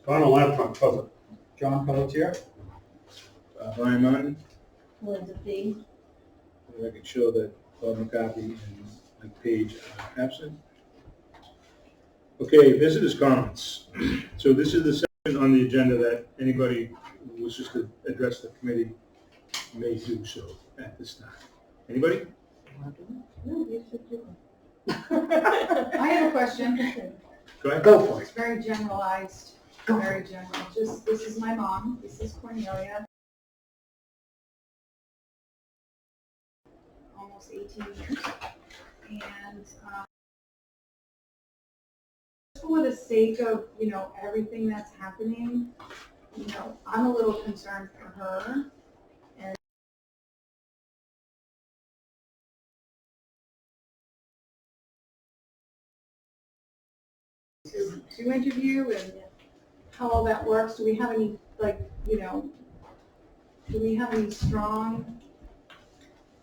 Donald Lampron, present. John Pelletier. Brian Martin. Linda B. I can show that Bob McCarthy and Mike Page are absent. Okay, visitors' comments. So this is the section on the agenda that anybody who wishes to address the committee may do so at this time. Anybody? No, you should do I have a question. Go ahead. Go for It's very generalized, very general. Just, this is my mom, this is Cornelia. Almost 18 years. And for the sake of, everything that's happening, I'm a little concerned for her. And to interview and how all that works. Do we have any, do we have any strong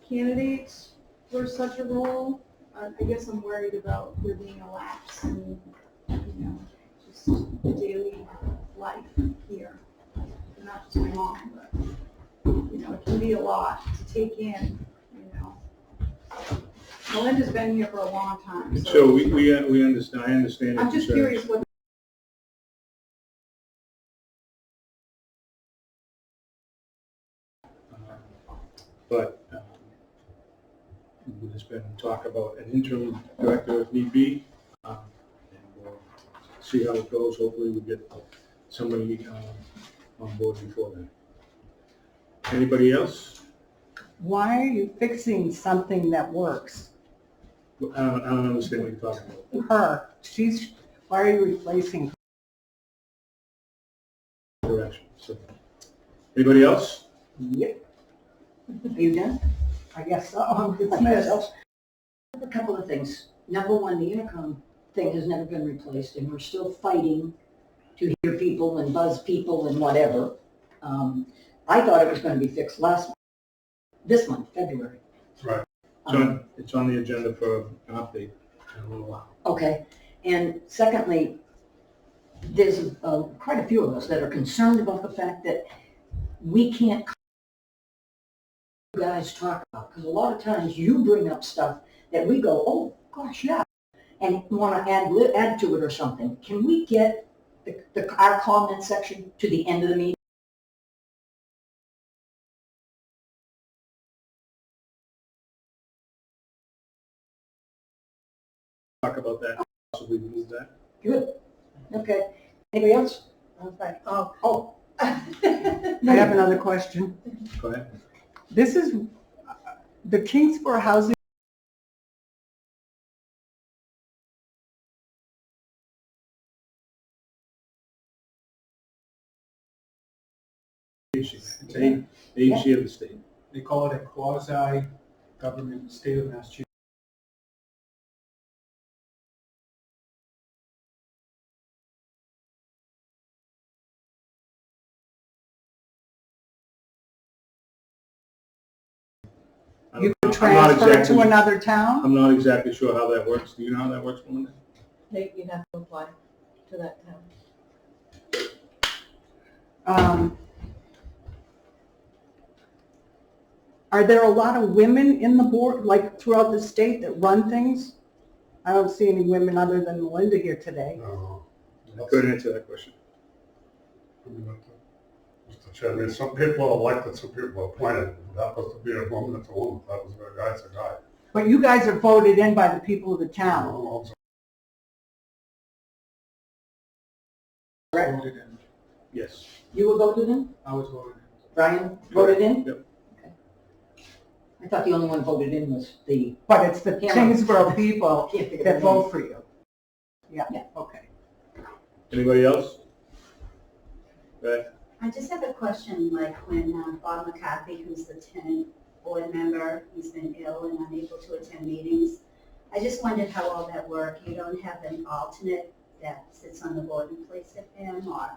candidates for such a role? I guess I'm worried about there being a lapse in, just the daily life here. Not just my mom, but, it can be a lot to take in, Melinda's been here for a long time. So we understand, I understand. I'm just curious what. But there's been talk about an interim director if need be. And we'll see how it goes. Hopefully we'll get somebody on board before then. Anybody else? Why are you fixing something that works? I don't understand what you're talking about. Her, why are you replacing her? Direction. So, anybody else? Yep. Are you done? I guess so. I'm dismissed. A couple of things. Number one, the intercom thing has never been replaced, and we're still fighting to hear people and buzz people and whatever. I thought it was going to be fixed this month, February. Right. It's on the agenda for an update in a little while. Okay. And secondly, there's quite a few of us that are concerned about the fact that we can't you guys talk about, because a lot of times you bring up stuff that we go, oh gosh, yeah, and want to add to it or something. Can we get our comment section to the end of the meeting? Talk about that. Possibly move that. Good. Okay. Anybody else? Okay. Oh. I have another question. Go ahead. This is the Tyngsborough housing. It's an agency of the state. They call it a quasi-government state of Massachusetts. You can transfer it to another town? I'm not exactly sure how that works. Do you know how that works, Melinda? You have to apply to that town. Are there a lot of women in the board, like throughout the state, that run things? I don't see any women other than Melinda here today. No. I couldn't answer that question. Mr. Chairman, some people are elected, some people are appointed. That was to be a woman, it's a woman. That was a guy, it's a guy. But you guys are voted in by the people of the town. Voted in. Yes. You were voted in? I was voted in. Brian voted in? Yep. Okay. I thought the only one voted in was the... But it's the Tyngsborough people Can't think of that the name. vote for you. Yeah, Yeah. okay. Anybody else? Go ahead. I just have a question, like when Bob McCarthy, who's the tenant board member, he's been ill and unable to attend meetings. I just wondered how all that worked. You don't have an alternate that sits on the board in place of him, or?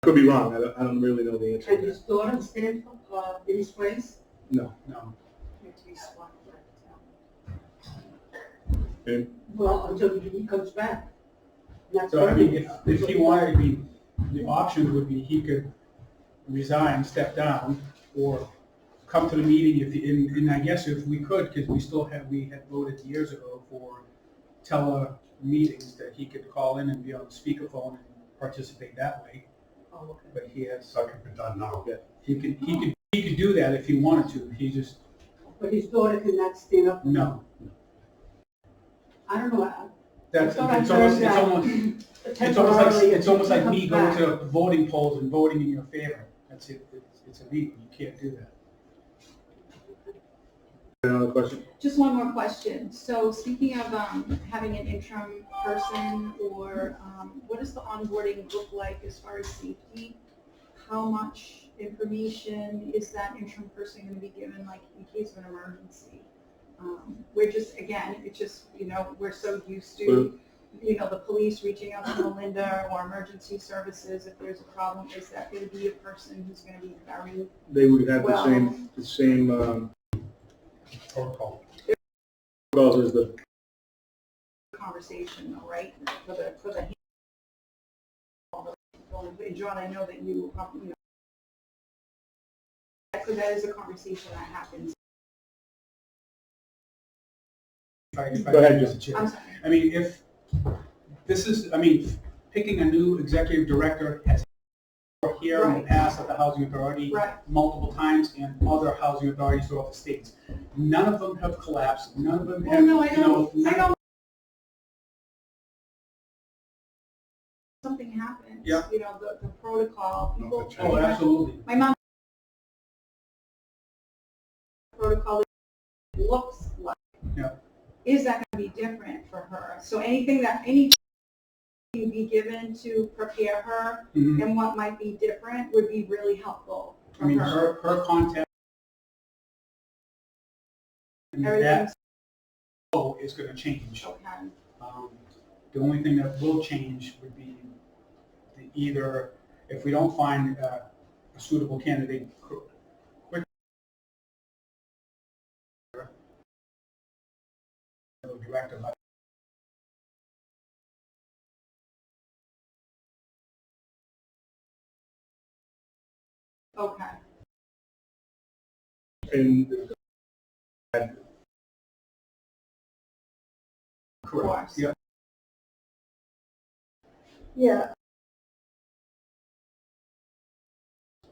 Could be wrong. I don't really know the answer. Can to his that. daughter stand in his place? No. No. To be swapped with, Well, until he comes back. That's So, I what mean, if he wanted, I mean, the options would be he could resign, step down, or come to the meeting if, and I guess if we could, because we had voted years ago for tele-meetings that he could call in and be on speakerphone and participate that way. Oh, okay. But he has, That could be done now. he could do that if he wanted to. He just, But his daughter cannot stand up. no. I don't know. That's, thought I it's almost, heard it's that almost, temporarily it's almost like he me comes going back. to voting polls and voting in your favor. That's it, it's illegal, you can't do that. Another question? Just one more question. So speaking of having an interim person, or what does the onboarding look like as far as safety? How much information is that interim person going to be given, like in case of an emergency? We're just, again, it's just, we're so used to, the police reaching out to Melinda or emergency services if there's a problem. Is that going to be a person who's going to be very They would have well? the same Protocol. protocols as the, Conversation, though, right? For the and John, I know that you that is a conversation that happens. If I Go ahead, may, Mr. Mr. Chair. I'm sorry. I mean, if this is, I mean, picking a new executive director has worked here in the Right. past at the Housing Authority Right. multiple times and other housing authorities throughout the states. None of them have collapsed, none of them Well, have, no, I know. none of- Something happens. Yeah. The protocol. No, People. the change. Oh, absolutely. My mom. Protocol looks like. Yeah. Is that going to be different for her? So anything can be given to prepare her Mhm. and what might be different would be really helpful for I mean, her. her contact. And Everything's that is gonna change. okay. The only thing that will change would be either, if we don't find a suitable candidate quick, director, but Okay. and Of course. Yeah. Yeah.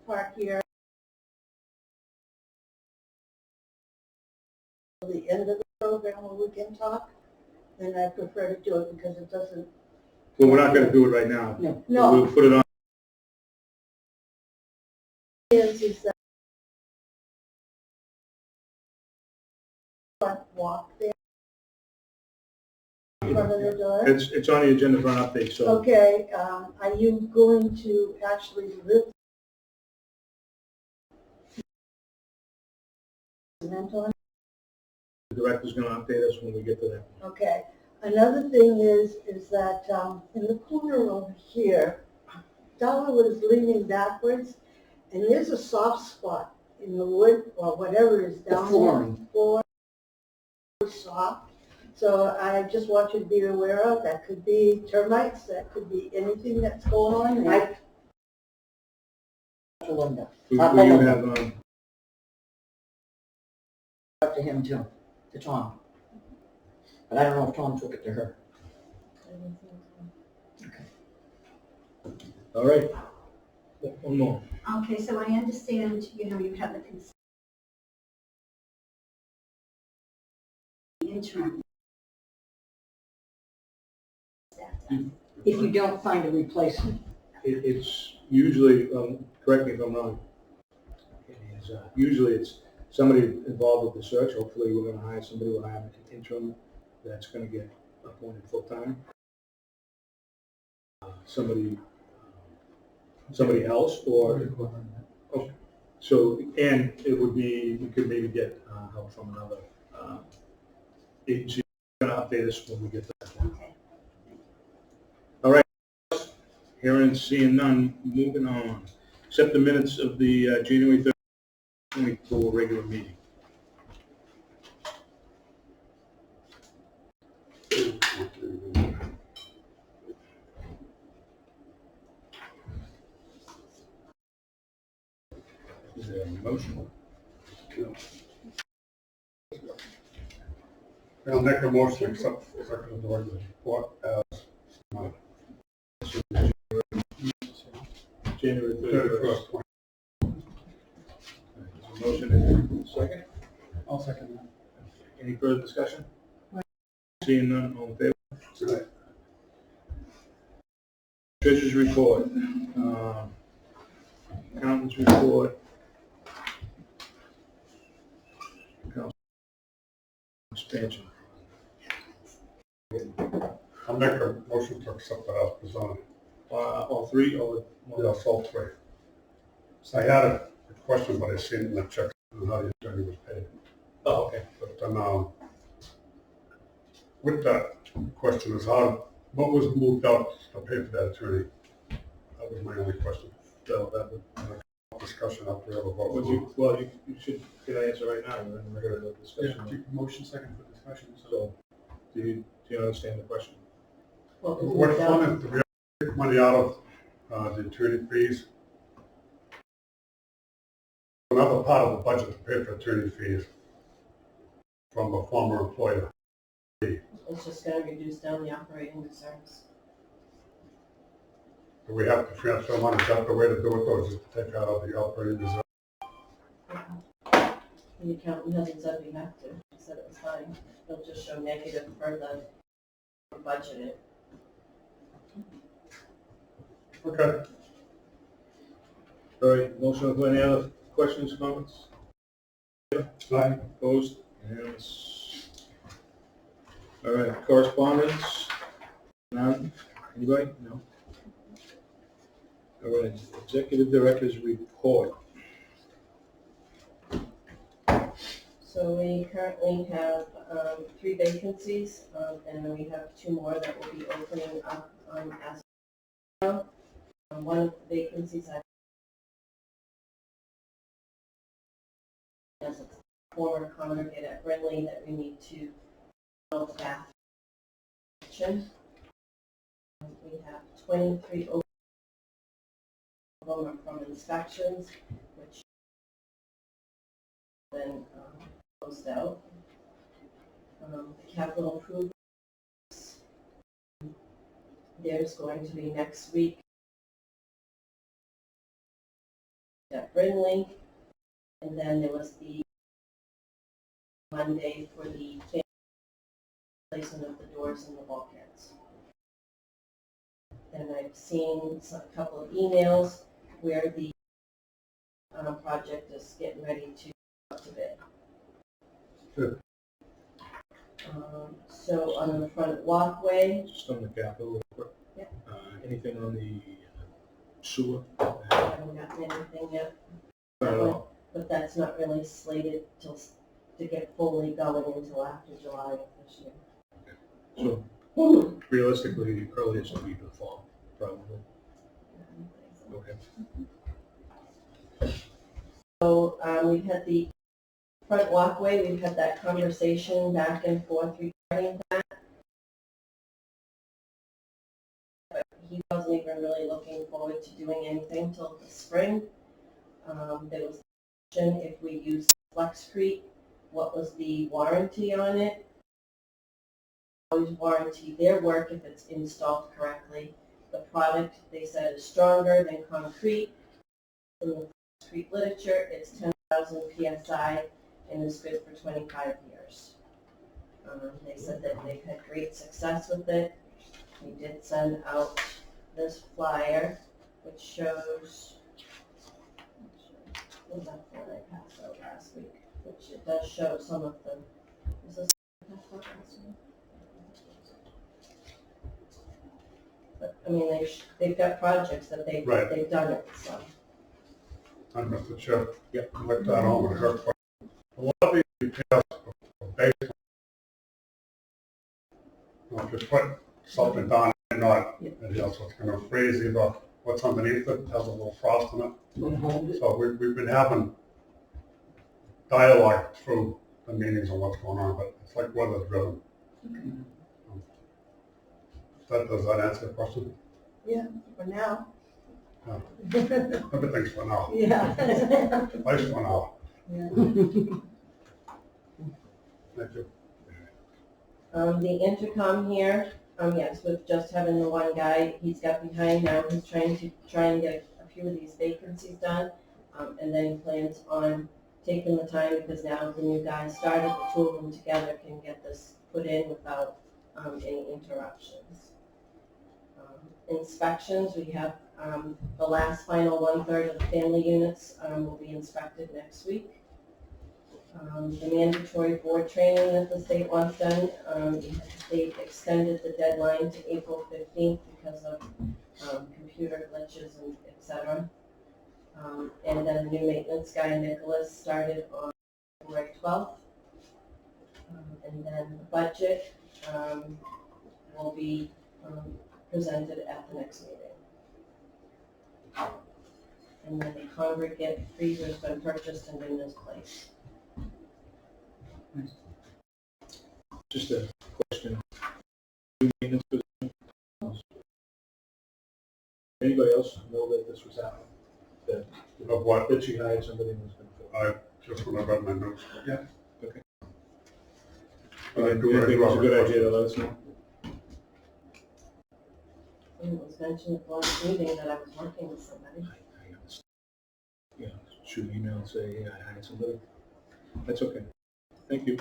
Park here. The end of the program where we can talk, then I prefer to do it because it doesn't, well, we're not gonna do it right now. No. no, We'll put it on, is that front walk there in front of the door. it's on the agenda for an update, so Okay, are you going to actually live cement on? the director's gonna update us when we get to that. Okay. Another thing is that in the corner over here, Dollar was leaning backwards, and there's a soft spot in the wood or whatever is down there. flooring. Floor is soft. So I just want you to be aware of, that could be termites, that could be anything that's going on there. Linda. We I'll you follow have, up to him too, to Tom. But I don't know if Tom took it to her. all right. One more. Okay, so I understand, you have the interim. If you don't find a replacement. It's usually, correct me if I'm wrong, usually it's somebody involved with the search. Hopefully, we're gonna hire somebody, we'll have an interim that's gonna get appointed full-time. Somebody else, or, so, and it would be, we could maybe get help from another agency. Gonna update us when we get to that. Okay. Hearing and seeing none, moving on. Accept the minutes of the January 3rd, 2024 regular meeting. Is there a motion? I'll make a motion to accept the executive director's report as January 31st. 31st. Motion and second. I'll second that. Any further discussion? Seeing none, all in favor? Right. Treasurer's report, accountant's report. Account expansion. I'll make a motion to accept that as presented. All three or? Yes, all three. So I had a question, but I seen it in the check on how the attorney was paid. Oh, okay. But then, with that question is what was moved out to pay for that attorney? That was my only question. So that would discussion after we have a vote. Well, you should, can I answer right now? We're in the regular discussion. Yeah, motion second for discussion, so. So, do you understand the question? What fund, do we have to take money out of the attorney fees? Another part of the budget to pay for attorney fees from a former employer. It's just gonna reduce down the operating reserves. Do we have to transfer money? Is that the way to do it, or just to take out of the operating reserve? The accountant hasn't said we have to, he said it was fine. It'll just show negative for the budgeted. Okay. All right, motion for any other questions, comments? Aye. Opposed? Unanimous. All right, correspondence? None? Anybody? No? All right, executive director's report. So we currently have 3 vacancies, and then we have 2 more that will be opening up as well. One of the vacancies as a former congregate at Brindley that we need to fill the bath kitchen. We have 23 open of them are from inspections, which then closed out. The capital improvements, there's going to be next week at Brindley, and then there was the Monday for the placement of the doors and the bulkheads. And I've seen a couple of emails where the project is getting ready to go to bid. Good. So on the front walkway, Just on the capital. Yeah. Anything on the sewer? I haven't gotten anything yet. Not at all. But that's not really slated to get fully going until after July of this year. So realistically, earliest will be the fall, probably. Okay. So we've had the front walkway, we've had that conversation back and forth regarding that. But he wasn't even really looking forward to doing anything till the spring. There was a question if we used Flexcrete, what was the warranty on it? Always warranty their work if it's installed correctly. The product, they said, is stronger than concrete. In the concrete literature, it's 10,000 PSI and is good for 25 years. They said that they've had great success with it. We did send out this flyer, which shows, was that the one I passed out last week, which it does show some of the, was this the passed out last week? But, I mean, they've got projects that they've done it, so. I'm Mr. Chair. Yeah. I'd like that on with her question. A lot of these repairs are based on, if you put something down and not, and so it's going to freeze either what's underneath it, has a little frost in it. So we've been having dialogue through the meetings on what's going on, but it's like weather driven. Does that answer the question? Yeah, for now. Yeah. Everything's for now. Yeah. Life's for now. Yeah. Thank you. The intercom here, yes, with just having the one guy, he's got behind now, he's trying and get a few of these vacancies done. And then he plans on taking the time, because now the new guy started, the two of them together can get this put in without, any interruptions. Inspections, we have, the last final 1/3 of the family units, will be inspected next week. The mandatory board training that the state wants done, they extended the deadline to April 15th because of computer glitches and et cetera. And then the new maintenance guy, Nicholas, started on February 12th. And then the budget will be presented at the next meeting. And then the congregate freezer's been purchased and in this place. Just a question. Anybody else know that this was happening? That, Of what? that she hired somebody who was going to fill? I just when I read my notes. Yeah, okay. But I And do you think it's a have good a idea to let us know? And it was mentioned at the last meeting that I was working with somebody. Yeah, shoot an email and say, yeah, I hired somebody. That's okay. Thank you.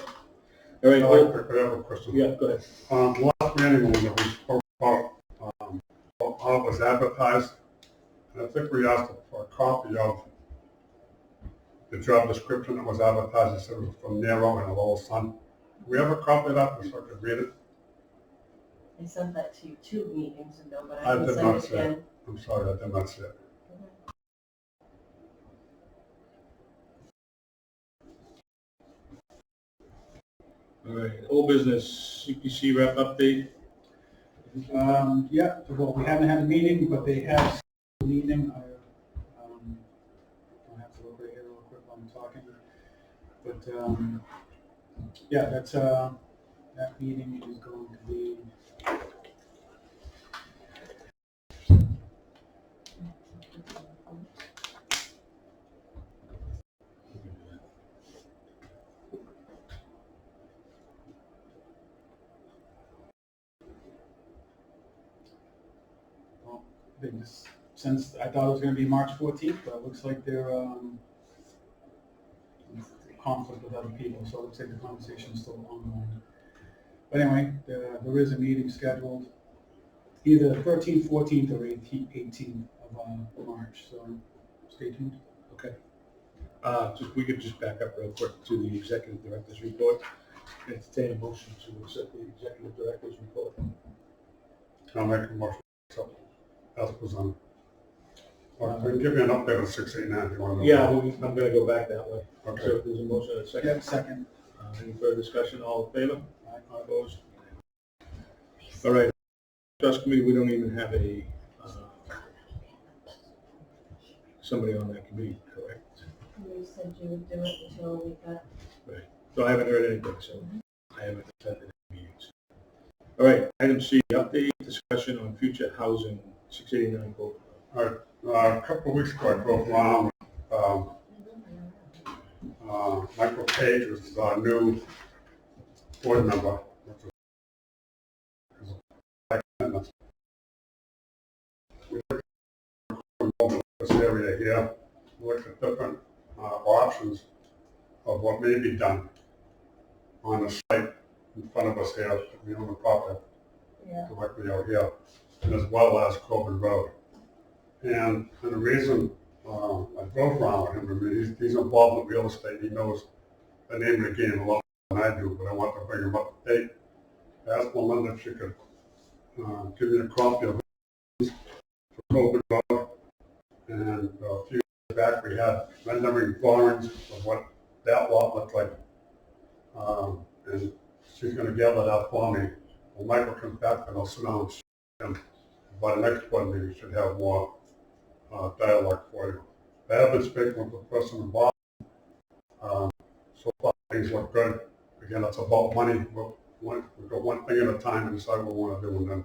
All right, I have a question. yeah, go ahead. Last meeting when we spoke about how it was advertised, and I think we asked for a copy of the job description that was advertised. It said it was from Nero and a Lowell Sun. Do we have a copy of that so I could read it? I sent that to you 2 meetings ago, but I I can did send not it see it. again. I'm sorry, I did not see it. All right, old business, CPC rep update. Yeah, well, we haven't had a meeting, but they have a meeting. I'll have to look right here real quick while I'm talking. But, yeah, that's, that meeting is going to be, well, they just, since I thought it was gonna be March 14th, but it looks like they're, conflict with other people, so it looks like the conversation's still ongoing. But anyway, there is a meeting scheduled, either 13th, 14th, or 18th of March, so stay tuned. Okay. We could just back up real quick to the executive director's report. Entertain a motion to accept the executive director's report. I'll make a motion as presented. Or we can give you an update on 689 if you want to know. Yeah, I'm gonna go back that way. Okay. So if there's a motion and a second. Yeah, second. Any further discussion, all in favor? Opposed? All right, trust committee, we don't even have a, somebody on that committee, correct? You said you would do it until we got. Right, so I haven't heard anything, so I haven't attended any meetings. All right, item C, update discussion on future housing, 689 Gold. All right, a couple of weeks ago, I drove around with Michael Page, which is our new board member. We looked at this area here, looked at different options of what may be done on the site in front of us here, we own the property directly out here, and as well as Coburn Road. And the reason I drove around with him, I mean, he's involved in real estate, he knows the name of the game a lot more than I do, but I want to bring him up to date. I asked Melinda if she could give me a copy of it for Coburn Road. And a few years back, we had rendering drawings of what that lot looked like. And she's going to gather that for me. When Michael comes back, then I'll sit down and show him. By the next board meeting, we should have more dialogue for you. I have been speaking with the person involved. So far, things look good. Again, it's about money. We'll go one thing at a time and decide what we want to do, and then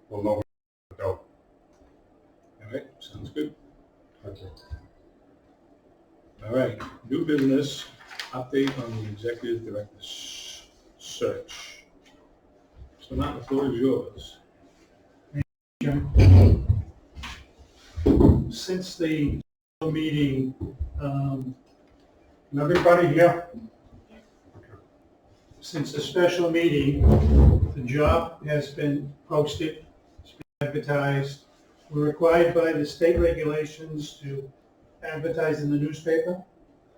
we'll know what to do. All right, sounds good. Thank you. All right, new business, update on the executive director's search. So now the floor is yours. Since the meeting, everybody here? Since the special meeting, the job has been posted, it's been advertised. We're required by the state regulations to advertise in the newspaper.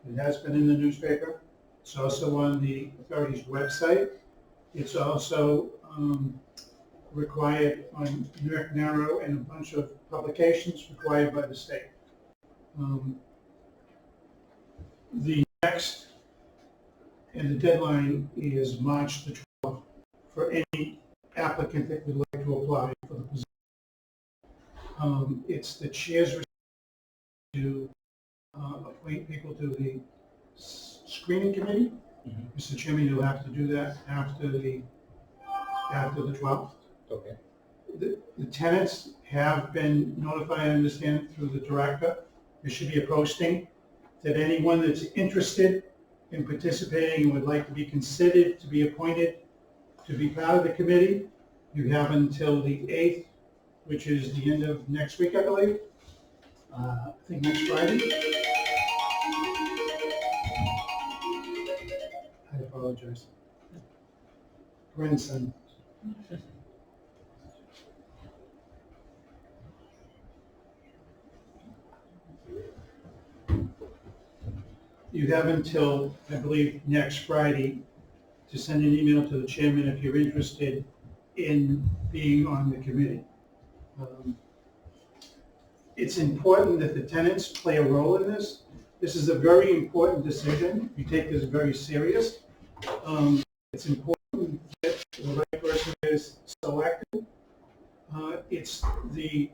It has been in the newspaper. It's also on the authority's website. It's also required on Narrow and a bunch of publications required by the state. The next, and the deadline is March the 12th for any applicant that would like to apply for the position. It's the chair's to appoint people to the screening committee. Mr. Chairman, you'll have to do that after the 12th. Okay. The tenants have been notified, I understand, through the director. There should be a posting that anyone that's interested in participating and would like to be considered to be appointed to be part of the committee, you have until the 8th, which is the end of next week, I believe. I think next Friday. I apologize. Grandson. You have until, I believe, next Friday to send an email to the chairman if you're interested in being on the committee. It's important that the tenants play a role in this. This is a very important decision. We take this very serious. It's important that the right person is selected. It's the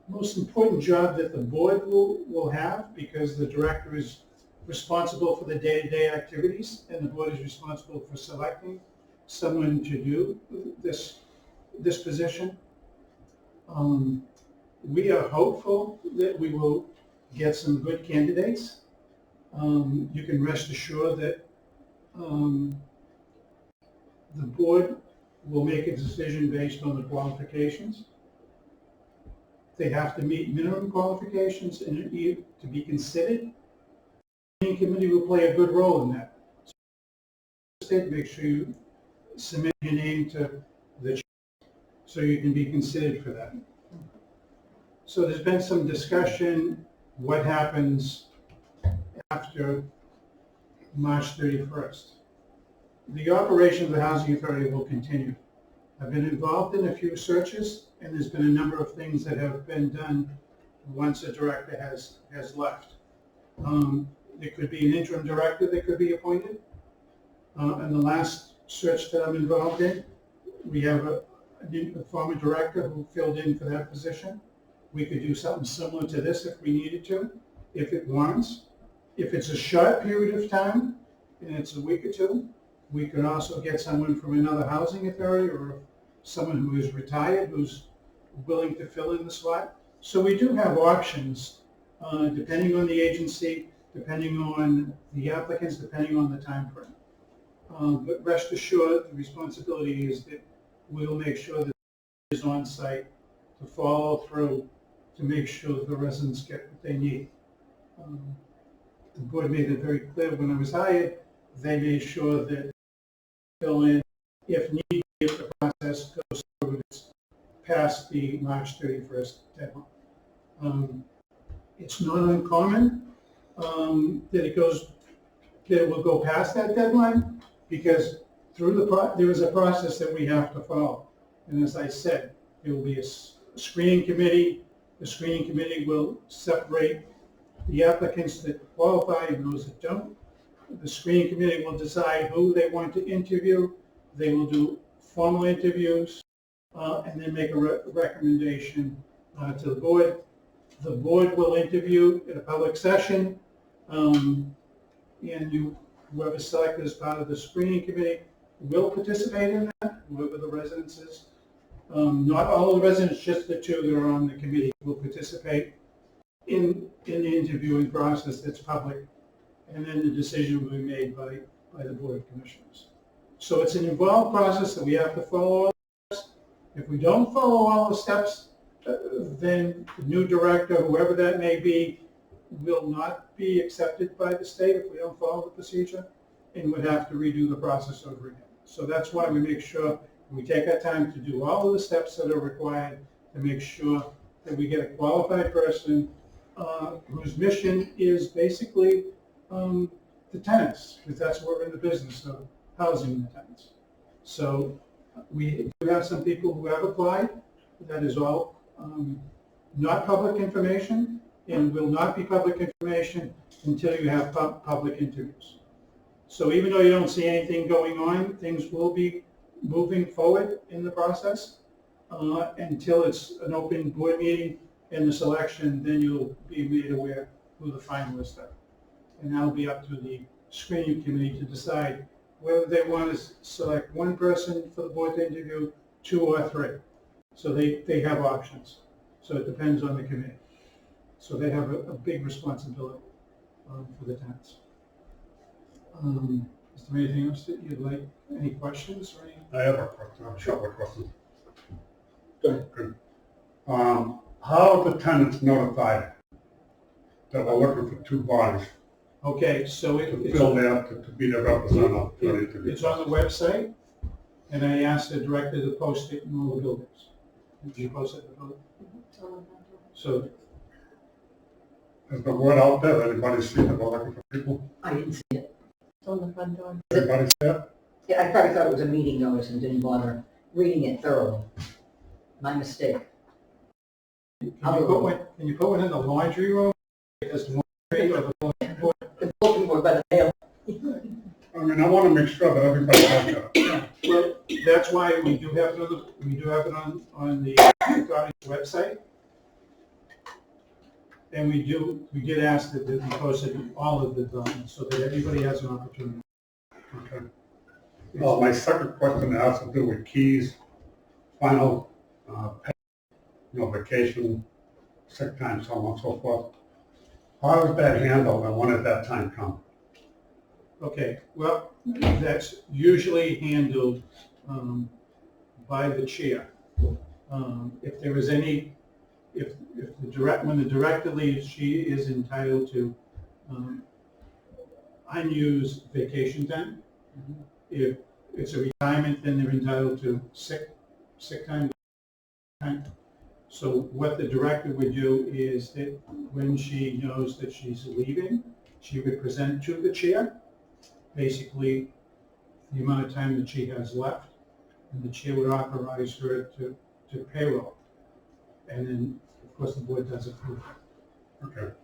most important job that the board will have, because the director is responsible for the day-to-day activities, and the board is responsible for selecting someone to do this position. We are hopeful that we will get some good candidates. You can rest assured that the board will make a decision based on the qualifications. They have to meet minimum qualifications in order to be considered. The committee will play a good role in that. So make sure you submit your name to the chair so you can be considered for that. So there's been some discussion, what happens after March 31st. The operation of the Housing Authority will continue. I've been involved in a few searches, and there's been a number of things that have been done once a director has left. There could be an interim director that could be appointed. In the last search that I'm involved in, we have a former director who filled in for that position. We could do something similar to this if we needed to, if it warrants. If it's a short period of time, and it's a week or two, we could also get someone from another housing authority or someone who is retired who's willing to fill in the slot. So we do have options, depending on the agency, depending on the applicants, depending on the time frame. But rest assured, the responsibility is that we'll make sure that it is on site to follow through to make sure that the residents get what they need. The board made it very clear when I was hired, they made sure that fill in if need, if the process goes through, it's past the March 31st deadline. It's not uncommon that it will go past that deadline, because there is a process that we have to follow. And as I said, there will be a screening committee. The screening committee will separate the applicants that qualify and those that don't. The screening committee will decide who they want to interview. They will do formal interviews and then make a recommendation to the board. The board will interview at a public session, and whoever's selected as part of the screening committee will participate in that, whoever the residence is. Not all of the residents, just the two that are on the committee will participate in the interviewing process that's public, and then the decision will be made by the Board of Commissioners. So it's an involved process that we have to follow all the steps. If we don't follow all the steps, then the new director, whoever that may be, will not be accepted by the state if we don't follow the procedure, and would have to redo the process over again. So that's why we make sure we take our time to do all of the steps that are required to make sure that we get a qualified person whose mission is basically the tenants, because that's what we're in the business of, housing the tenants. So we do have some people who have applied. That is all not public information, and will not be public information until you have public interviews. So even though you don't see anything going on, things will be moving forward in the process until it's an open board meeting and the selection, then you'll be made aware who the finalists are. And that'll be up to the screening committee to decide whether they want to select one person for the board to interview, 2 or 3. So they have options. So it depends on the committee. So they have a big responsibility for the tenants. Is there anything else that you'd like, any questions or anything? I have a question, a couple of questions. Go ahead. Good. How are the tenants notified that we're looking for 2 bodies Okay, so to fill there, to be their representative? it's on the website, and I asked the director to post it in all the buildings. Did you post it in the building? So, Is the word out there? Anybody see that we're looking for people? I didn't see it. It's on the front door. Anybody see it? Yeah, I probably thought it was a meeting notice and didn't bother reading it thoroughly. My mistake. can you put one in the laundry room? Just laundry or the bulletin board? The bulletin board by the mail. I mean, I want to make sure that everybody has that. Well, that's why we do have it on the authority's website. And we did ask that we posted all of the documents so that everybody has an opportunity. Okay. Well, my second question has to do with keys, final pay, vacation, sick time, so on and so forth. How is that handled and when does that time come? Okay, well, that's usually handled by the chair. If there is any, when the director leaves, she is entitled to unused vacation time. If it's a retirement, then they're entitled to sick time. So what the director would do is that when she knows that she's leaving, she would present to the chair, basically the amount of time that she has left, and the chair would authorize her to payroll. And then, of course, the board does approve it. Okay.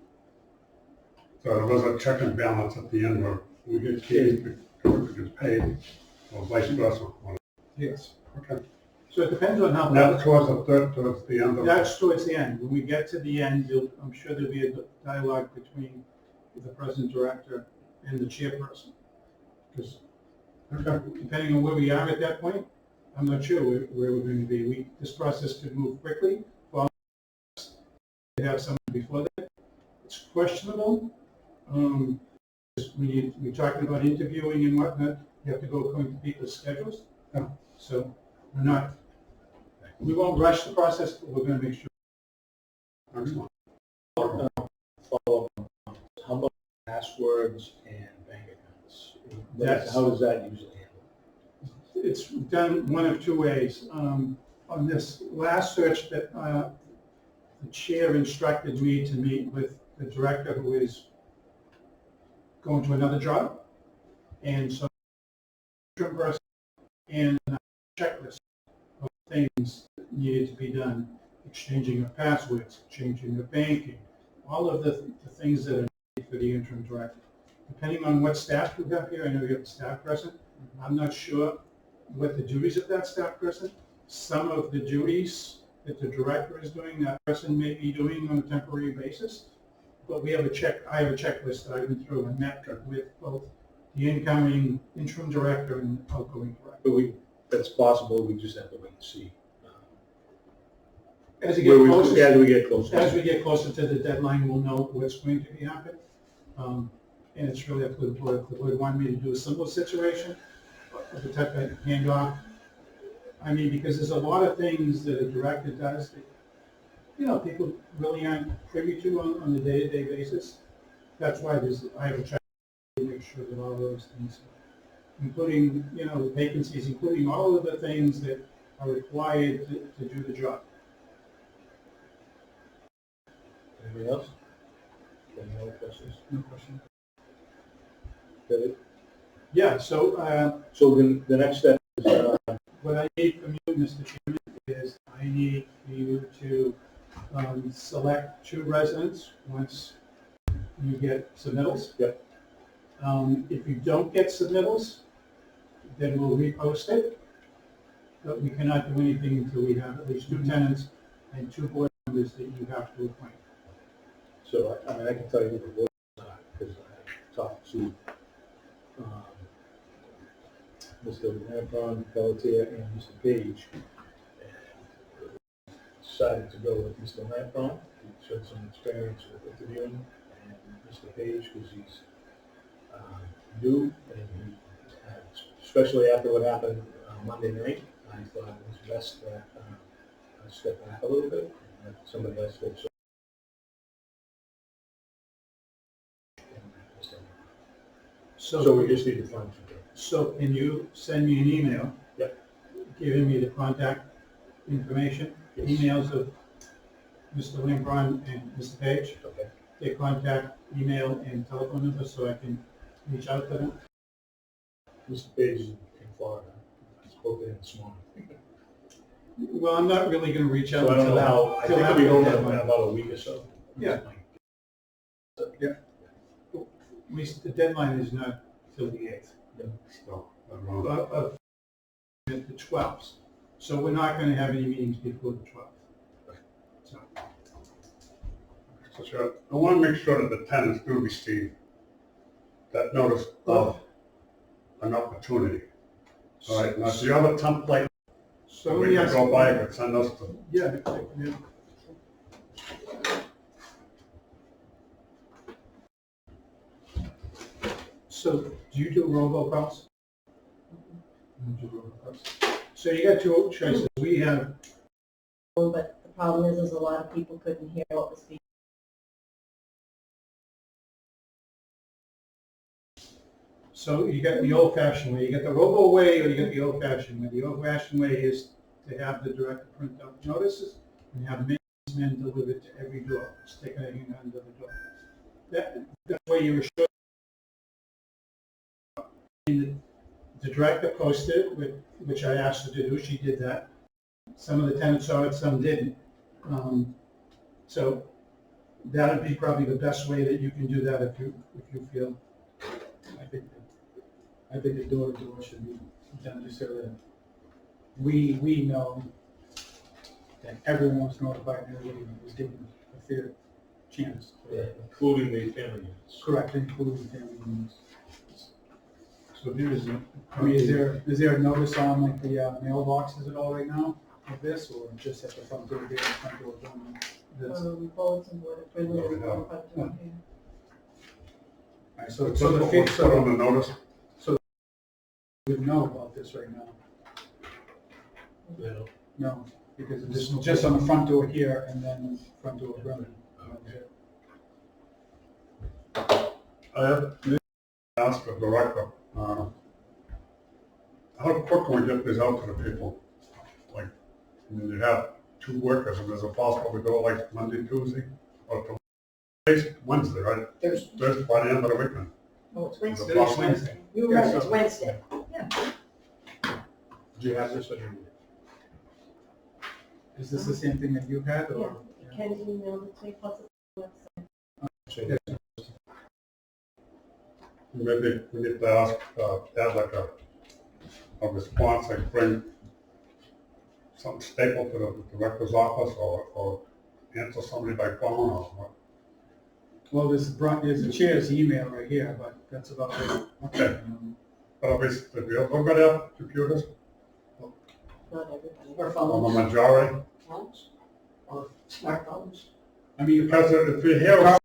So there was a check and balance at the end where we get keys, everybody gets paid, or vice versa. Yes. Okay. So it depends on how. That's towards the end of. That's towards the end. When we get to the end, I'm sure there'll be a dialogue between the president director and the chairperson. Because depending on where we are at that point, I'm not sure where we're going to be. This process could move quickly. For us to have someone before that, it's questionable. When you're talking about interviewing and whatnot, you have to go according to people's schedules. So we won't rush the process, but we're going to make sure. Excellent. Follow up on how about passwords and bank accounts? How does that usually handle? It's done one of 2 ways. On this last search that the chair instructed me to meet with the director who is going to another job. And so and a checklist of things that needed to be done, exchanging of passwords, changing of banking, all of the things that are needed for the interim director. Depending on what staff you have here, I know you have a staff person, I'm not sure what the duties of that staff person. Some of the duties that the director is doing, that person may be doing on a temporary basis. But I have a checklist that I went through and met with both the incoming interim director and outgoing director. But that's possible, we just have to wait and see. As we get closer, As we get closer. as we get closer to the deadline, we'll know what's going to be happening. And it's really up to the board. If the board wanted me to do a similar situation, of the type of handoff, I mean, because there's a lot of things that a director does that, you know, people really aren't privy to on a day-to-day basis. That's why I have a track to make sure that all those things, including, you know, vacancies, including all of the things that are required to do the job. Anything else? Any other questions? No question. Got it? Yeah, so, So then the next step is, what I need from you, Mr. Chairman, is I need for you to select 2 residents once you get submittals. Yep. If you don't get submittals, then we'll repost it. But we cannot do anything until we have at least 2 tenants and 2 board members that you have to appoint. so I mean, I can tell you what the voices are, because I talked to Mr. Lampron, Pelletier, and Mr. Page, and decided to go with Mr. Lampron. He showed some experience with interviewing, and Mr. Page, because he's new, and he, especially after what happened Monday night, I thought it was best that I step back a little bit, and let somebody else go. So we just need to find some. So can you send me an email? Yep. Giving me the contact information, Yes. emails of Mr. Lampron and Mr. Page, Okay. their contact, email, and telephone number, so I can reach out to them. Mr. Page is in Florida. I spoke to him this morning. Well, I'm not really gonna reach out So I don't until know how, I till think I'll after be home the in deadline. about a week or so. Yeah. The deadline is not till the 8th, So, I don't know. of the 12th. So we're not gonna have any meetings before the 12th. So, So, sure, I want to make sure that the tenants do receive that notice of an opportunity. All right, now, do you have a template so we can yes, go by and send us to? yeah, yeah. So, do you do robocalls? You do robocalls. So you got 2 choices. We have, But the problem is a lot of people couldn't hear what was being. so you got the old-fashioned way, you got the robo way, or you got the old-fashioned way. The old-fashioned way is to have the director print out notices and have men deliver it to every door, sticking it in under the door. That way you assure. And the director posted it, which I asked her to do, she did that. Some of the tenants saw it, some didn't. So that would be probably the best way that you can do that if you feel. I think the door-to-door should be done just so that we know that everyone was notified and everybody was given a fair chance. Including the family units. Correct, including family members. So I mean, is there a notice on like the mailboxes at all right now of this, or just at the front door, the front door? Bulletin board, a friendly Oh, yeah. front door here. All right, so So the put fifth, on so the notice? we know about this right now. Yeah. No, because it's just on the front door here and then front door running. I have asked the director, how quick can we get this out to the people? Like, I mean, you have 2 workers, and is it possible to go like Monday, Tuesday, or to Wednesday, right? Thursday, by the end of the weekend? Oh, it's Is Wednesday. it possible? Wednesday. You're Yeah, right, it's so- Wednesday. Do you have this on your? Is this the same thing that you had, or? Can you email it to me, plus it's Maybe we need to ask, add like a response, like bring something stapled to the director's office, or answer somebody by phone, or what? Well, there's a chair's email right here, but that's about it. Okay. But obviously, do everybody have computers? not everybody. Or Or phones. the majority? or smartphones. I mean, Because if you hear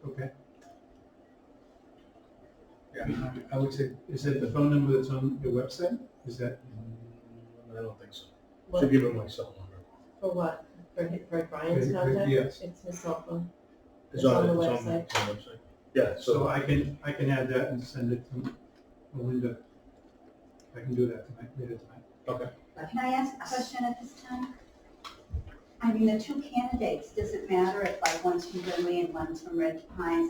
okay. Yeah, I would say, is that the phone number that's on your website? Is that? I don't think so. What- Should give him my cell number. For what? For Brian's contact? Yes. It's his cell phone. It's It's on the it's website. it's on the website. Yeah, So so, I can add that and send it to Melinda. I can do that tonight, later tonight. okay. Can I ask a question at this time? I mean, the two candidates, does it matter if like one's from Grimley and one's from Red Pines?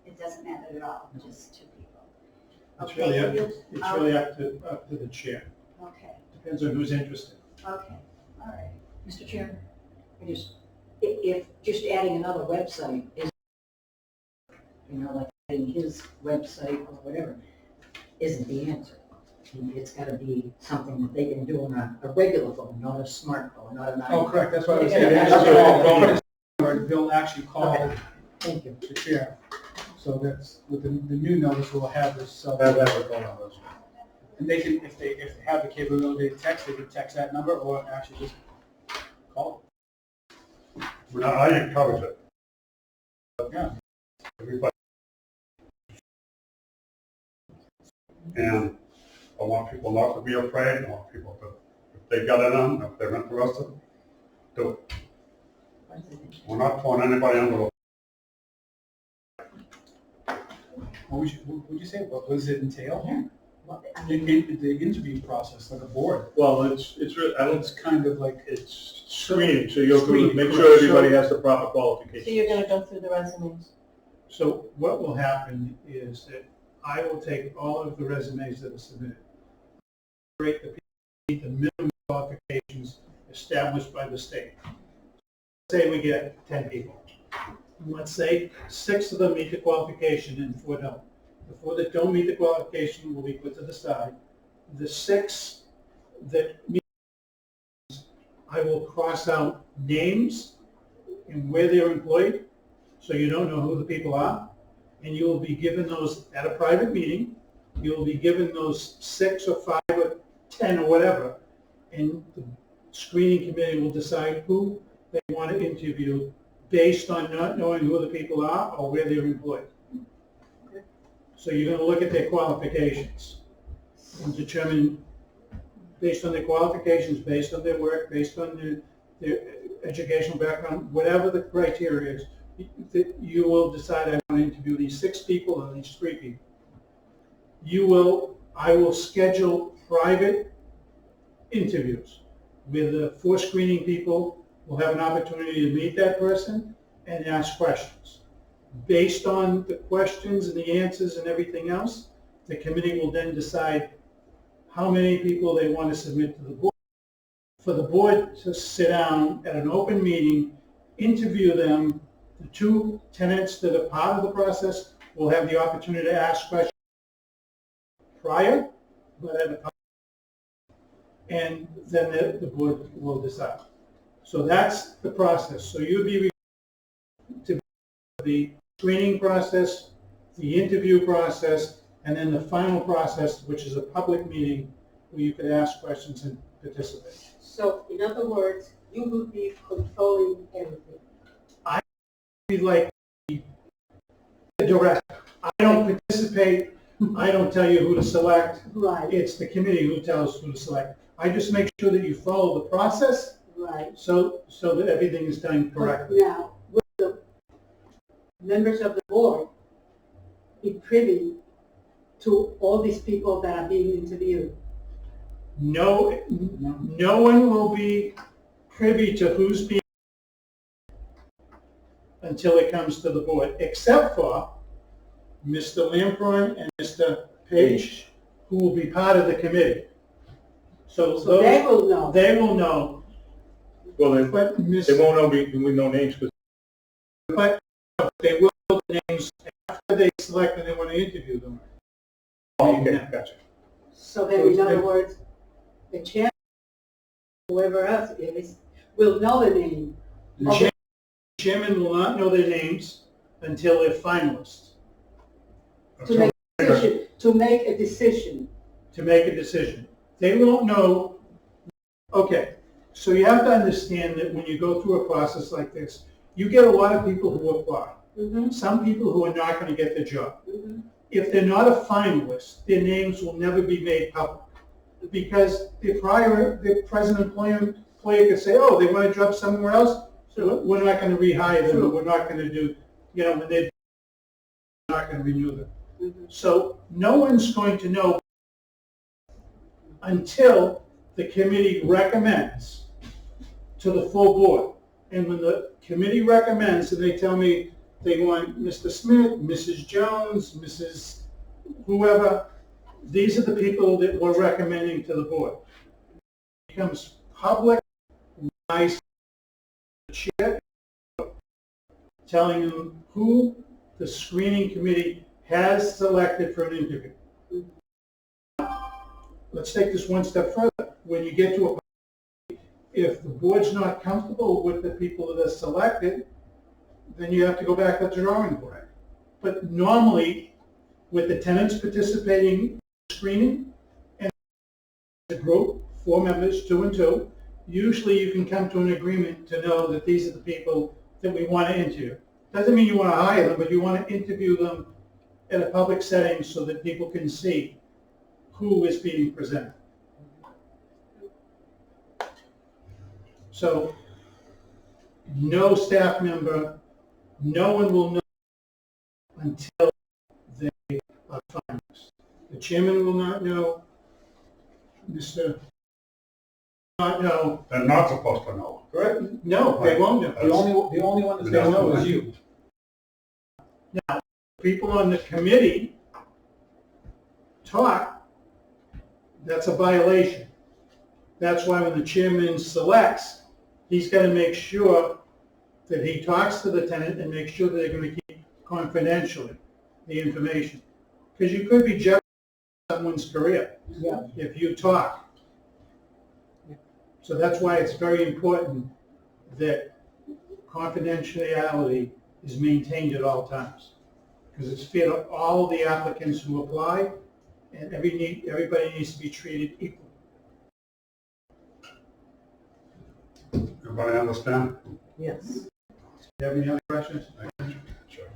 It doesn't matter at all, just two people. It's Okay, really up, and you- it's really up to the chair. Okay, Depends on who's interested. okay, all right. Mr. Chairman, if just adding another website is, like adding his website or whatever, isn't the answer. It's gotta be something that they can do on a regular phone, not a smartphone, not an Oh, iPhone. correct, that's what I was Yeah, saying. yeah, They'll yeah. call it, or they'll actually call Okay. Thank you. the chair. So that's, with the new notice, we'll have this cell Have phone. that with phone numbers. And they can, if they have the capability to text, they can text that number or actually just call. I encourage it. Yeah. Everybody. And I want people not to be afraid, I want people to, if they got it on, if they're interested, do it. We're not throwing anybody under the. What would you say? What does it entail? Yeah. Well, I The, mean, the interview process, like a board. Well, it's really, I don't, It's kind of like, it's screening, so you'll Screening, make sure correct. everybody has the proper So qualifications. you're gonna go through the resumes? so what will happen is that I will take all of the resumes that are submitted, rate the people who meet the minimum qualifications established by the state. Say we get 10 people. Let's say 6 of them meet the qualification and 4 don't. The 4 that don't meet the qualification will be put to the side. The 6 that meet, I will cross out names and where they're employed, so you don't know who the people are. And you will be given those at a private meeting. You will be given those 6 or 5 or 10 or whatever. And the screening committee will decide who they want to interview based on not knowing who the people are or where they're employed. So you're going to look at their qualifications and determine, based on their qualifications, based on their work, based on their educational background, whatever the criteria is, that you will decide, I want to interview these 6 people or these 3 people. I will schedule private interviews with the 4 screening people will have an opportunity to meet that person and ask questions. Based on the questions and the answers and everything else, the committee will then decide how many people they want to submit to the board. For the board to sit down at an open meeting, interview them, the 2 tenants that are part of the process will have the opportunity to ask questions prior, but at a public, and then the board will decide. So that's the process. So you'd be to the screening process, the interview process, and then the final process, which is a public meeting where you could ask questions and participate. So in other words, you will be controlling everything. Be like the director. I don't participate. I don't tell you who to select. Right, It's the committee who tells who to select. I just make sure that you follow the process right. so that everything is done But correctly. now, will the members of the board be privy to all these people that are being interviewed? No one will be privy to who's being until it comes to the board, except for Mr. Lamprey and Mr. Page, who will be part of the committee. So So they will know. they will know, Well, but they won't know, we know names, because but they will know the names after they select and they want to interview them. Okay. Gotcha. So then, in other words, the chairman, whoever else is, will know the name. The chairman will not know their names until they're finalists To make a decision, to make a decision. to make a decision. They won't know, okay, so you have to understand that when you go through a process like this, you get a lot of people who apply. Mm-hmm, Some people who are not going to get the job. mm-hmm. If they're not a finalist, their names will never be made public. Because the present employer could say, oh, they want a job somewhere else, so we're not going to rehire them, or we're not going to do, when they're not going to renew them. Mm-hmm. So no one's going to know until the committee recommends to the full board. And when the committee recommends and they tell me they want Mr. Smith, Mrs. Jones, Mrs. whoever, these are the people that we're recommending to the board. It becomes public, nice, chair, telling them who the screening committee has selected for an interview. Let's take this one step further. When you get to if the board's not comfortable with the people that are selected, then you have to go back to the drawing board. But normally, with the tenants participating in screening, and the group, 4 members, 2 and 2, usually you can come to an agreement to know that these are the people that we want to interview. Doesn't mean you want to hire them, but you want to interview them in a public setting so that people can see who is being presented. So, no staff member, no one will know until they are finalists. The chairman will not know, Mr. not know. They're not supposed to know. Correct? No, they won't know. The only one that they know is you. Now, people on the committee talk, that's a violation. That's why when the chairman selects, he's got to make sure that he talks to the tenant and make sure that they're going to keep confidentially the information. Because you could be jeopardizing someone's career if you talk. So that's why it's very important that confidentiality is maintained at all times. Because it's fair to all the applicants who apply, and everybody needs to be treated equally. Everybody understand? Yes. Do you have any other questions? Sure.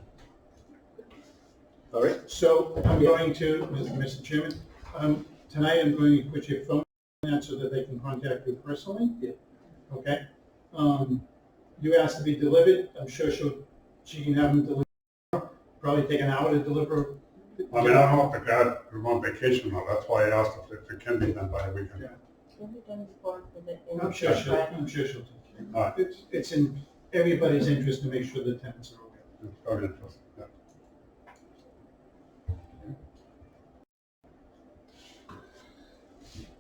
All right, so I'm going to, Mr. Chairman, tonight I'm going to put your phone in so that they can contact you personally. Yeah. Okay? You asked to be delivered, I'm sure she can have them delivered, probably take an hour to deliver. I mean, I don't know if the guy is on vacation or not. That's why I asked if it can be done by the weekend. Yeah. Can be done before the. I'm sure she'll take care All right. of it. It's in everybody's interest to make sure the tenants are okay. It's very interesting. Yeah.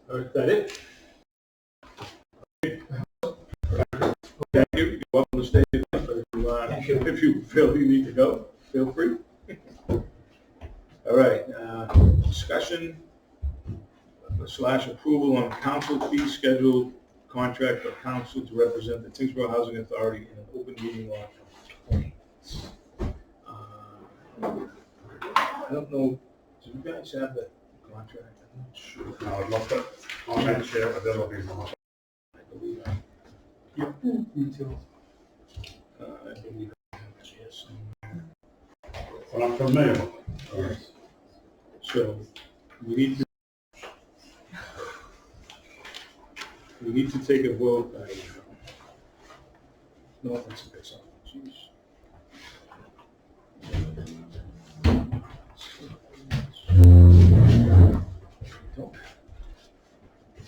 All right, is that it? Thank you. You're welcome to stay if you feel you need to go, feel free. All right, discussion / approval on council fee schedule contract for council to represent the Tyngsborough Housing Authority in an open meeting law complaints. I don't know, do you guys have the contract? I'm not sure. No, I'd love to, I'll make sure, but that'll be more. I believe Me too. I believe I have it here somewhere. But I'm familiar with it. So, we need to take a vote. No, that's okay, so, jeez.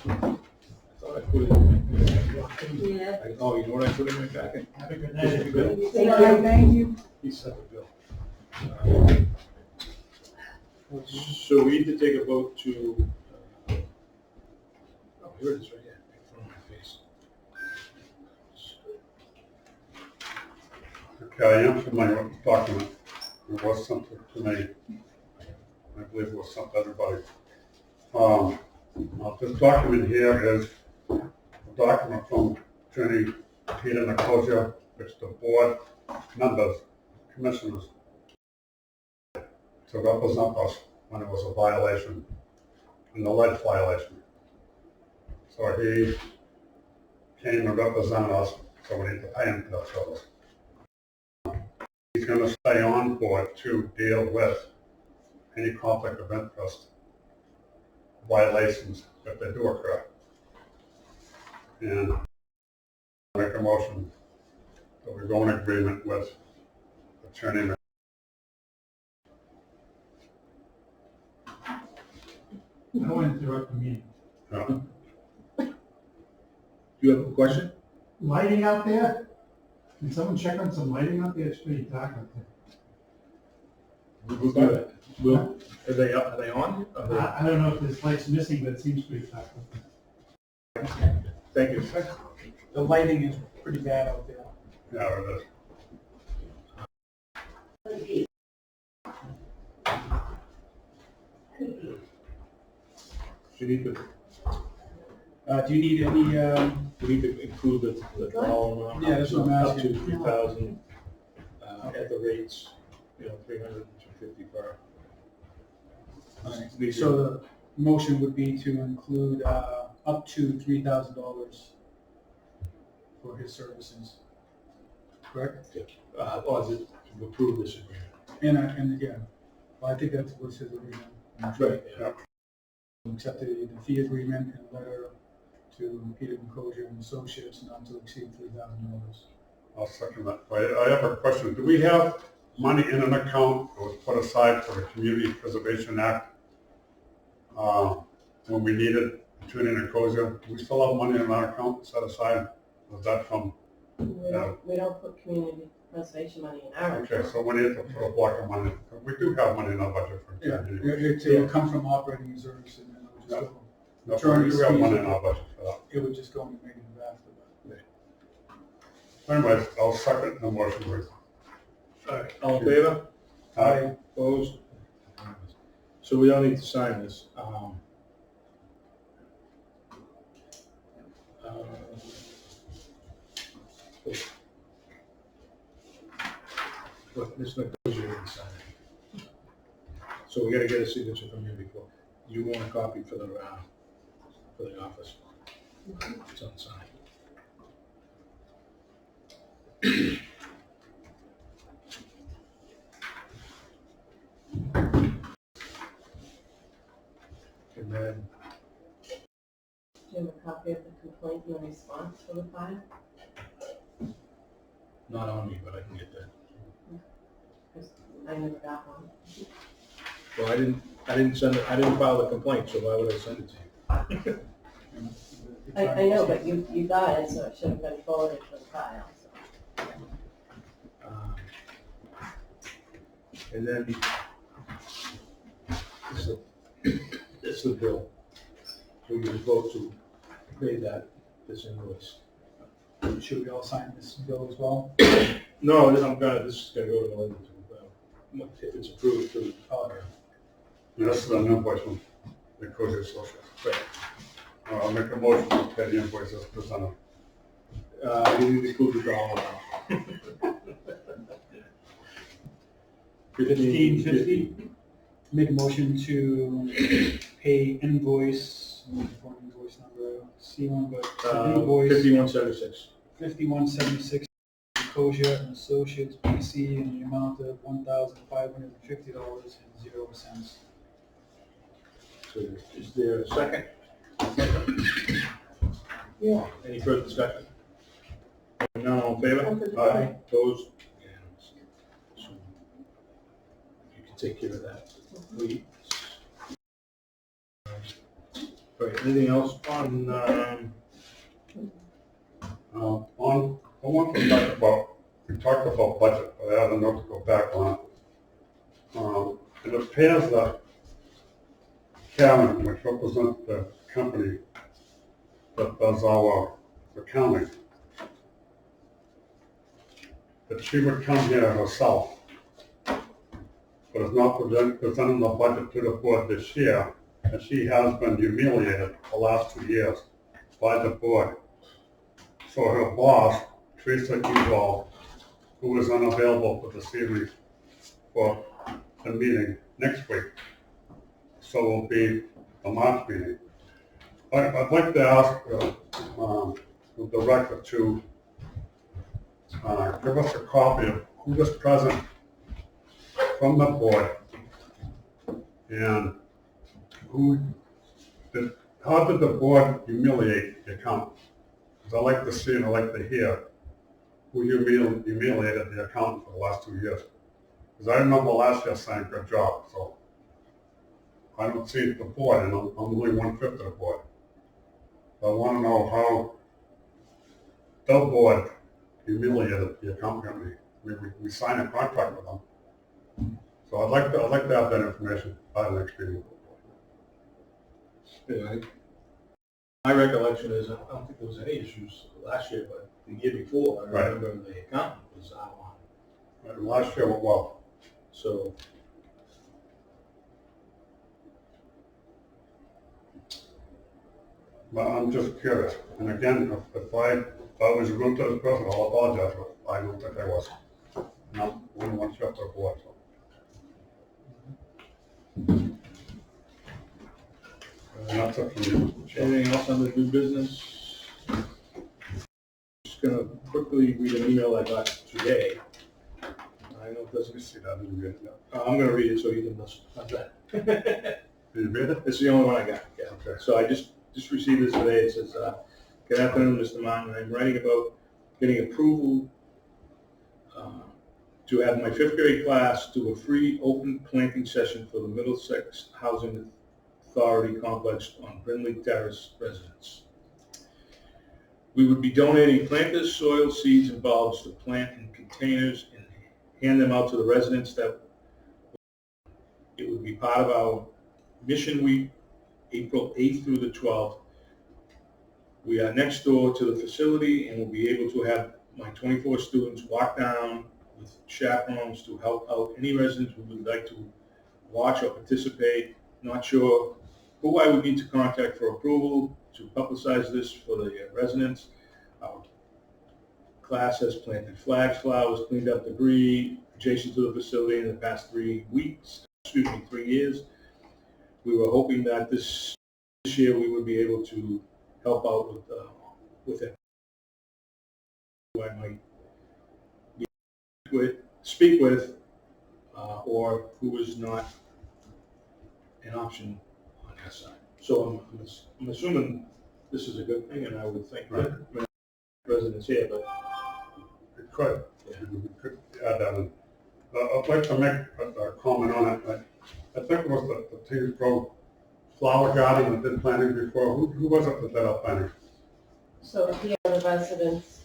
I thought I put it in Yeah. oh, you know what I put in my packet? Thank you. Thank you. He said it, Bill. So we need to take a vote to, oh, here it is right here, in front of my face. Okay, I am familiar with the document. It was sent to me. I believe it was sent to everybody. Now, this document here is a document from Attorney Peter Nicosia, which the board members, commissioners, to represent us when it was a violation, an alleged violation. So he came and represented us, so we need to pay him for that service. He's going to stay on board to deal with any conflict of interest violations if they do occur. And make a motion that we go in agreement with Attorney. I don't want to interrupt the meeting. Yeah. Do you have a question? Lighting out there? Can someone check on some lighting out there? It's pretty dark out there. We'll do that. Are they on? Are they- I don't know if there's lights missing, but it seems pretty dark out there. Thank you. The lighting is pretty bad out there. Yeah, it is. You need to, Do you need any, we need to include the dollar amount. Yeah, that's what I'm Up asking. to 3,000, at the rates, 300 to 50 per. so the motion would be to include up to $3,000 for his services, correct? Or is it to approve this agreement? And yeah, well, I think that's what's his agreement. Right, yeah. Accept the fee agreement and letter to Peter Nicosia and Associates not to exceed $3,000. I'll second that. I have a question. Do we have money in an account that was put aside for the Community Preservation Act when we needed Attorney Nicosia? Do we still have money in our account set aside? Was that from? We don't put community preservation money in our Okay, account. so we need to put a block of money. We do have money in our budget for Yeah, Attorney. it would come from operating reserves and then it would just go. No, we do have money in our budget for that. It would just go into negative after that. Anyways, I'll second the motion, please. All right, all in favor? Aye. Opposed? So we don't need to sign this. But this negotiating sign it. So we gotta get a signature from you before. You want a copy for the office? It's unsigned. And then, Do you have a copy of the complaint and the response for the file? not on me, but I can get that. Because I never got one. Well, I didn't send it, I didn't file a complaint, so why would I send it to you? I know, but you got it, so it should have been forwarded to the file, so. And then, it's the bill. We can vote to pay this invoice. Should we all sign this bill as well? No, this is gonna go to Melinda if it's approved to. This is an invoice from Nicosia Associates. I'll make a motion to pay the invoice as presented. You need to include the dollar amount. 1550. Make a motion to pay invoice, for invoice number, C1, but invoice 5176. 5176, Nicosia and Associates, BC, in the amount of $1,550.00. So is there a second? Yeah. Any further discussion? None, all in favor? Aye. Opposed? Unanimous. So you can take care of that, please. All right, anything else on, I want to talk about, we talked about budget, but I had a note to go back on. It appears that Karen, which represents the company that does our accounting, that she would come here herself but is not presenting the budget to the board this year, and she has been humiliated the last 2 years by the board. So her boss, Teresa Eval, who is unavailable for this evening for the meeting next week, so will be the March meeting. I'd like to ask the director to give us a copy of who was present from the board and how did the board humiliate the accountant? Because I like to see and I like to hear who humiliated the accountant for the last 2 years. Because I remember last year saying good job, so I don't see the board, and I'm only 1/5 of the board. I want to know how the board humiliated the accountant company. We signed a contract with them. So I'd like to have that information by the next meeting. Yeah, my recollection is, I don't think there was any issues last year, but the year before, I Right. remember the accountant was out on. Last year went well. So, But I'm just curious. And again, if I was rude to this person, I'll apologize, but I don't think I was. And I'm only 1/5 of the board, so. And that's it for me. anything else on the new business? Just gonna quickly read an email I got today. I know it doesn't see that. I'm gonna read it so you can listen. How's that? Did you read it? It's the only one I got, yeah. Okay. So I just received this today. It says, good afternoon, Mr. Martin. I'm writing about getting approval to have my 5th grade class do a free open planting session for the Middlesex Housing Authority complex on Brindley Terrace residents. We would be donating planters, soil, seeds, and bulbs to plant in containers and hand them out to the residents that it would be part of our Mission Week, April 8th through the 12th. We are next door to the facility and will be able to have my 24 students walk down with chaperones to help out any residents who would like to watch or participate. Not sure who I would need to contact for approval to publicize this for the residents. Our class has planted flags, flowers, cleaned up debris adjacent to the facility in the past 3 years. We were hoping that this year we would be able to help out with it. Who I might speak with, or who is not an option on that side. So I'm assuming this is a good thing, and I would think that residents here, but It could. Yeah. We could add that in. I'd like to make a comment on it. I think it was the Tyngsborough flower garden that did planting before. Who was it that did our planting? So here are the residents,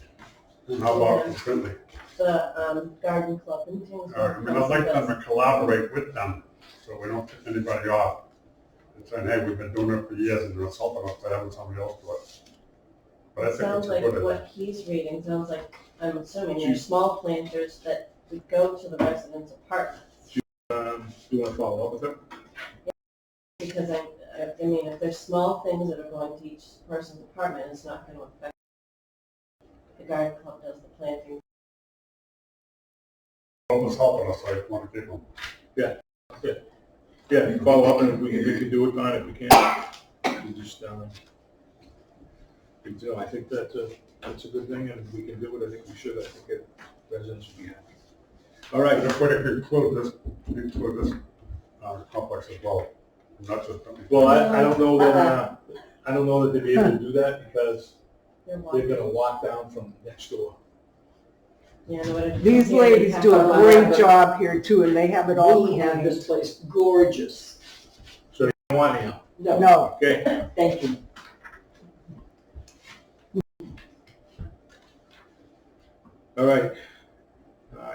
And how about Finley? the garden club in Tyngsborough. I mean, I'd like them to collaborate with them, so we don't pick anybody off. And saying, hey, we've been doing it for years and it's helping us by having somebody else do it. But I think Sounds it's a like good idea. what he's reading, sounds like, I'm assuming they're small planters that would go to the residents' apartments. do you want to follow up with them? Because I mean, if there's small things that are going to each person's apartment, it's not going to affect. The garden club does the planting. What was helping us, I want to keep them. Yeah, you can follow up, and if we can do it, fine. If we can't, we just, I think that's a good thing, and if we can do it, I think we should. I think residents will be happy. All right, If we could include this complex as well, not just. well, I don't know that, they'd be able to do that, because They're they're gonna walk down from next door. Yeah, no, but These here they ladies have do a to- great job here too, and they have it all. We have this place gorgeous. So you don't want any help, No, okay? Thank you. All right.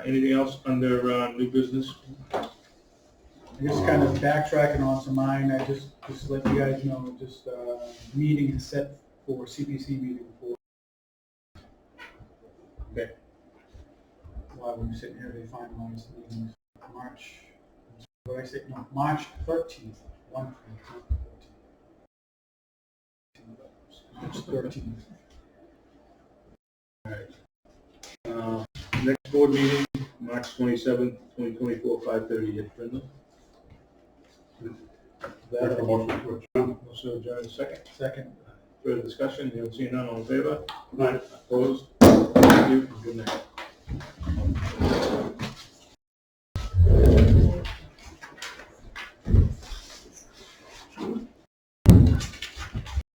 Anything else under new business? I guess kind of backtracking on some mine, I just let you guys know, meeting is set for CPC meeting for. Okay. While we're sitting here, they finalize the meetings March what did I say, no, March 13th, 1 March 13th. Next board meeting, March 27th, 2024, 5:30 at Brindle. Make a motion to adjourn. Also adjourn second. Second. Further discussion, seeing none, all in favor? Good night. Opposed? Thank you, good night.